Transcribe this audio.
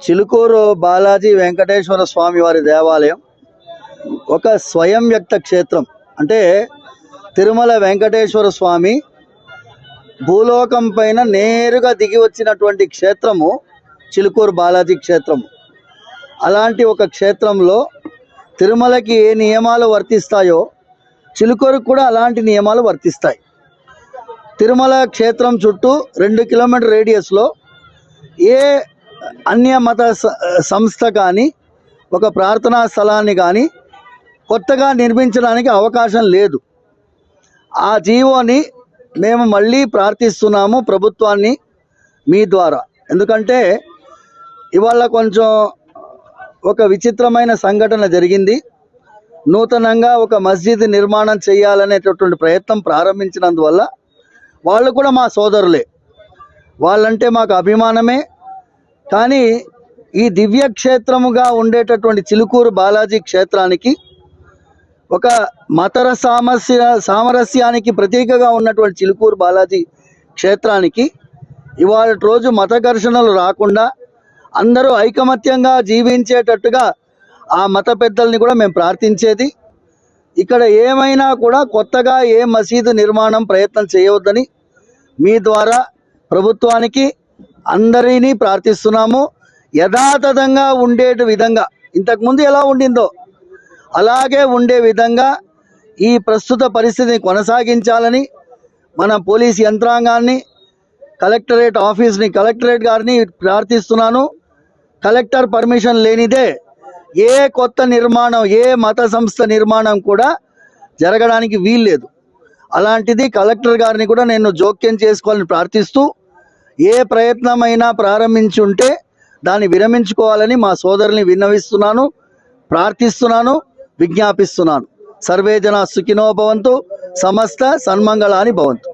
చిలుకూరు బాలాజీ వెంకటేశ్వర స్వామి వారి దేవాలయం ఒక స్వయం వ్యక్త క్షేత్రం. అంటే తిరుమల వెంకటేశ్వర స్వామి భూలోకం పైన నేరుగా దిగి వచ్చినటువంటి క్షేత్రము చిలుకూరు బాలాజీ క్షేత్రము. అలాంటి ఒక క్షేత్రంలో తిరుమలకి ఏ నియమాలు వర్తిస్తాయో చిలుకూరుకు కూడా అలాంటి నియమాలు వర్తిస్తాయి. తిరుమల క్షేత్రం చుట్టూ 2 కిలోమీటర్ రేడియస్లో ఏ అన్య మత సంస్థ కానీ ఒక ప్రార్థనా స్థలాన్ని కానీ కొత్తగా నిర్మించడానికి అవకాశం లేదు. ఆ జీవోని మేము మళ్ళీ ప్రార్థిస్తున్నాము ప్రభుత్వాన్ని మీ ద్వారా. ఎందుకంటే ఇవాళ కొంచెం ఒక విచిత్రమైన సంఘటన జరిగింది. నూతనంగా ఒక మస్జిద్ నిర్మాణం చేయాలనేటటువంటి ప్రయత్నం ప్రారంభించినందువల్ల వాళ్ళు కూడా మా సోదరులే, వాళ్ళంటే మాకు అభిమానమే. కానీ ఈ దివ్య క్షేత్రముగా ఉండేటటువంటి చిలుకూరు బాలాజీ క్షేత్రానికి ఒక మతర సామరస్యానికి ప్రతీకగా ఉన్నటువంటి చిలుకూరు బాలాజీ క్షేత్రానికి ఇవాళ రోజు మత ఘర్షణలు రాకుండా అందరూ ఐకమత్యంగా జీవించేటట్టుగా ఆ మత పెద్దల్ని కూడా మేము ప్రార్థించేది. ఇక్కడ ఏమైనా కూడా కొత్తగా ఏ మసీదు నిర్మాణం ప్రయత్నం చేయవద్దని మీ ద్వారా ప్రభుత్వానికి అందరినీ ప్రార్థిస్తున్నాము. యథాతథంగా ఉండే విధంగా ఇంతకుముందు ఎలా ఉండిందో అలాగే ఉండే విధంగా ఈ ప్రస్తుత పరిస్థితిని కొనసాగించాలని మన పోలీస్ యంత్రాంగాన్ని, కలెక్టరేట్ ఆఫీస్ని, కలెక్టరేట్ గారిని ప్రార్థిస్తున్నాను. కలెక్టర్ పర్మిషన్ లేనిదే ఏ కొత్త నిర్మాణం, ఏ మత సంస్థ నిర్మాణం కూడా జరగడానికి వీల్లేదు. అలాంటిది కలెక్టర్ గారిని కూడా నేను జోక్యం చేసుకోవాలని ప్రార్థిస్తూ, ఏ ప్రయత్నమైనా ప్రారంభించి ఉంటే దాన్ని విరమించుకోవాలని మా సోదరుల్ని విన్నవిస్తున్నాను, ప్రార్థిస్తున్నాను, విజ్ఞాపిస్తున్నాను. సర్వే జనా సుఖినో భవంతు, సమస్త సన్మంగళాని భవంతు.